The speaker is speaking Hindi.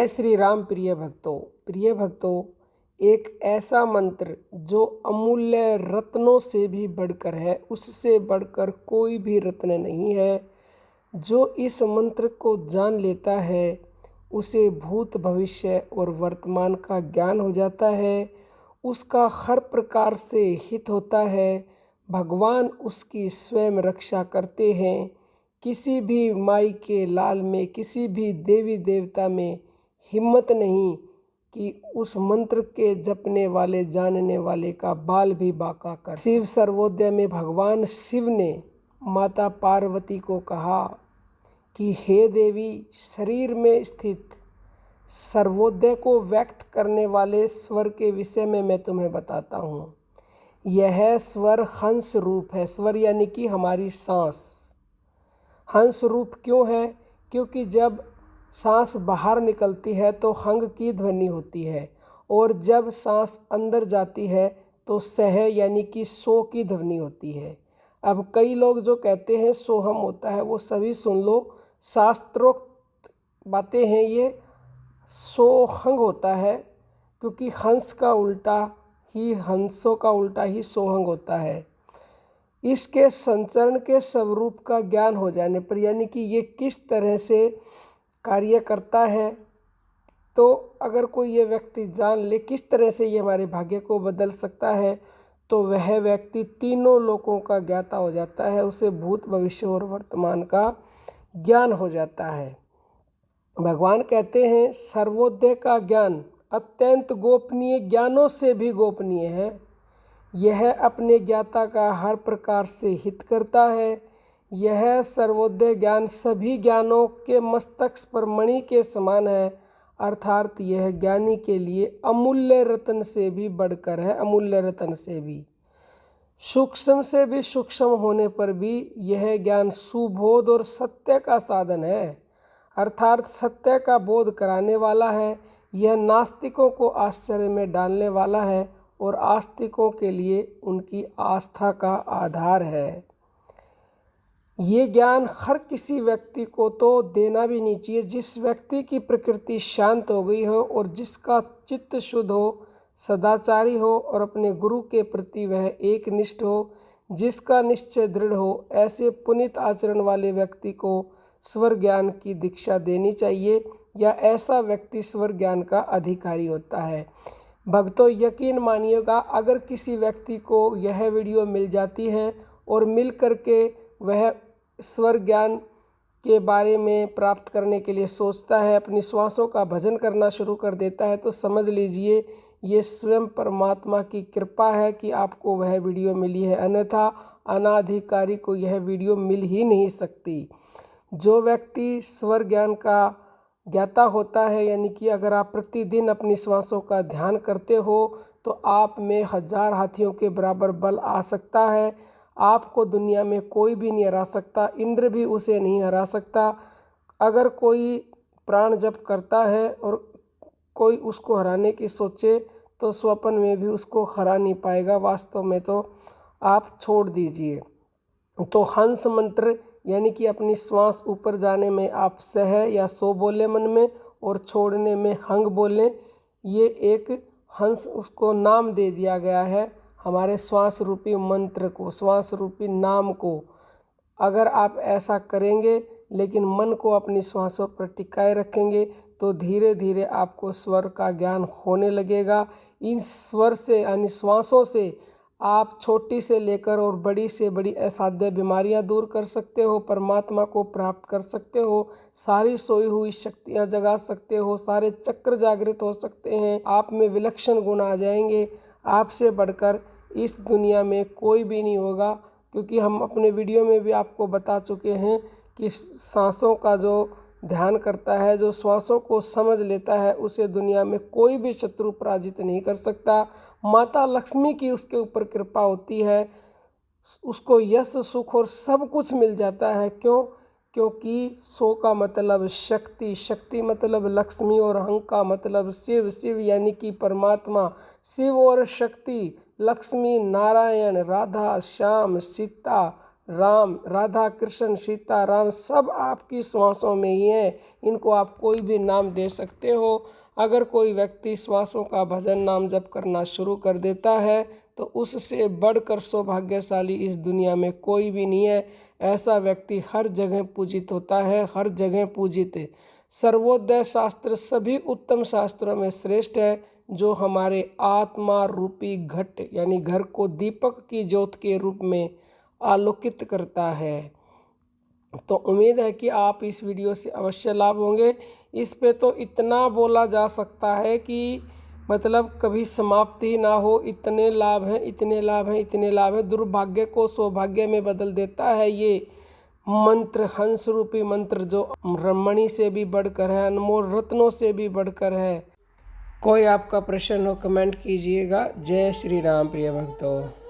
जय श्री राम। प्रिय भक्तों, एक ऐसा मंत्र जो अमूल्य रत्नों से भी बढ़कर है, उससे बढ़कर कोई भी रत्न नहीं है। जो इस मंत्र को जान लेता है उसे भूत भविष्य और वर्तमान का ज्ञान हो जाता है। उसका हर प्रकार से हित होता है। भगवान उसकी स्वयं रक्षा करते हैं। किसी भी माई के लाल में, किसी भी देवी देवता में हिम्मत नहीं कि उस मंत्र के जपने वाले जानने वाले का बाल भी बांका कर। शिव सर्वोदय में भगवान शिव ने माता पार्वती को कहा कि हे देवी, शरीर में स्थित सर्वोदय को व्यक्त करने वाले स्वर के विषय में मैं तुम्हें बताता हूँ। यह स्वर हंस रूप है। स्वर यानी कि हमारी सांस। हंस रूप क्यों है? क्योंकि जब सांस बाहर निकलती है तो हंग की ध्वनि होती है, और जब सांस अंदर जाती है तो सह यानी कि सो की ध्वनि होती है। अब कई लोग जो कहते हैं सोहम होता है, वो सभी सुन लो, शास्त्रोक्त बातें हैं। ये सोहंग होता है, क्योंकि हंस का उल्टा ही, हंसों का उल्टा ही सोहंग होता है। इसके संचरण के स्वरूप का ज्ञान हो जाने पर, यानी कि ये किस तरह से कार्य करता है, तो अगर कोई ये व्यक्ति जान ले किस तरह से ये हमारे भाग्य को बदल सकता है, तो वह व्यक्ति तीनों लोकों का ज्ञाता हो जाता है। उसे भूत भविष्य और वर्तमान का ज्ञान हो जाता है। भगवान कहते हैं सर्वोदय का ज्ञान अत्यंत गोपनीय ज्ञानों से भी गोपनीय है। यह अपने ज्ञाता का हर प्रकार से हित करता है। यह सर्वोदय ज्ञान सभी ज्ञानों के मस्तक पर मणि के समान है, अर्थात यह ज्ञानी के लिए अमूल्य रत्न से भी बढ़कर है। अमूल्य रत्न से भी सूक्ष्म से भी सूक्ष्म होने पर भी यह ज्ञान सुबोध और सत्य का साधन है, अर्थात सत्य का बोध कराने वाला है। यह नास्तिकों को आश्चर्य में डालने वाला है और आस्तिकों के लिए उनकी आस्था का आधार है। ये ज्ञान हर किसी व्यक्ति को तो देना भी नहीं चाहिए। जिस व्यक्ति की प्रकृति शांत हो गई हो और जिसका चित्त शुद्ध हो, सदाचारी हो और अपने गुरु के प्रति वह एकनिष्ठ हो, जिसका निश्चय दृढ़ हो, ऐसे पुनीत आचरण वाले व्यक्ति को स्वर ज्ञान की दीक्षा देनी चाहिए, या ऐसा व्यक्ति स्वर ज्ञान का अधिकारी होता है। भक्तों, यकीन मानिएगा, अगर किसी व्यक्ति को यह वीडियो मिल जाती है और मिल करके वह स्वर ज्ञान के बारे में प्राप्त करने के लिए सोचता है, अपनी श्वासों का भजन करना शुरू कर देता है, तो समझ लीजिए ये स्वयं परमात्मा की कृपा है कि आपको वह वीडियो मिली है, अन्यथा अनाधिकारी को यह वीडियो मिल ही नहीं सकती। जो व्यक्ति स्वर ज्ञान का ज्ञाता होता है, यानी कि अगर आप प्रतिदिन अपनी श्वासों का ध्यान करते हो तो आप में 1000 हाथियों के बराबर बल आ सकता है। आपको दुनिया में कोई भी नहीं हरा सकता, इंद्र भी उसे नहीं हरा सकता। अगर कोई प्राण जप करता है और कोई उसको हराने की सोचे तो स्वप्न में भी उसको हरा नहीं पाएगा। वास्तव में तो आप छोड़ दीजिए। तो हंस मंत्र यानी कि अपनी श्वास ऊपर जाने में आप सह या सो बोले मन में, और छोड़ने में हंग बोलें। ये एक हंस, उसको नाम दे दिया गया है हमारे श्वास रूपी मंत्र को, श्वास रूपी नाम को। अगर आप ऐसा करेंगे लेकिन मन को अपनी श्वासों पर टिकाए रखेंगे तो धीरे धीरे आपको स्वर का ज्ञान होने लगेगा। इन स्वर से यानी श्वासों से आप छोटी से लेकर और बड़ी से बड़ी असाध्य बीमारियां दूर कर सकते हो, परमात्मा को प्राप्त कर सकते हो, सारी सोई हुई शक्तियां जगा सकते हो, सारे चक्र जागृत हो सकते हैं, आप में विलक्षण गुण आ जाएंगे। आपसे बढ़कर इस दुनिया में कोई भी नहीं होगा, क्योंकि हम अपने वीडियो में भी आपको बता चुके हैं कि सांसों का जो ध्यान करता है, जो श्वासों को समझ लेता है, उसे दुनिया में कोई भी शत्रु पराजित नहीं कर सकता। माता लक्ष्मी की उसके ऊपर कृपा होती है, उसको यश सुख और सब कुछ मिल जाता है। क्यों? क्योंकि सो का मतलब शक्ति, शक्ति मतलब लक्ष्मी, और हंग का मतलब शिव, शिव यानी कि परमात्मा। शिव और शक्ति, लक्ष्मी, नारायण, राधा, श्याम, सीता, राम, राधा कृष्ण, सीता राम सब आपकी श्वासों में ही हैं। इनको आप कोई भी नाम दे सकते हो। अगर कोई व्यक्ति श्वासों का भजन नाम जप करना शुरू कर देता है तो उससे बढ़कर सौभाग्यशाली इस दुनिया में कोई भी नहीं है। ऐसा व्यक्ति हर जगह पूजित होता है, हर जगह पूजित है। सर्वोदय शास्त्र सभी उत्तम शास्त्रों में श्रेष्ठ है, जो हमारे आत्मा रूपी घट यानी घर को दीपक की ज्योत के रूप में आलोकित करता है। तो उम्मीद है कि आप इस वीडियो से अवश्य लाभ होंगे। इस पे तो इतना बोला जा सकता है कि मतलब कभी समाप्ति ही ना हो। इतने लाभ हैं, इतने लाभ हैं, इतने लाभ हैं। दुर्भाग्य को सौभाग्य में बदल देता है ये मंत्र, हंस रूपी मंत्र, जो रमणी से भी बढ़कर है, अनमोल रत्नों से भी बढ़कर है। कोई आपका प्रश्न हो कमेंट कीजिएगा। जय श्री राम प्रिय भक्तों।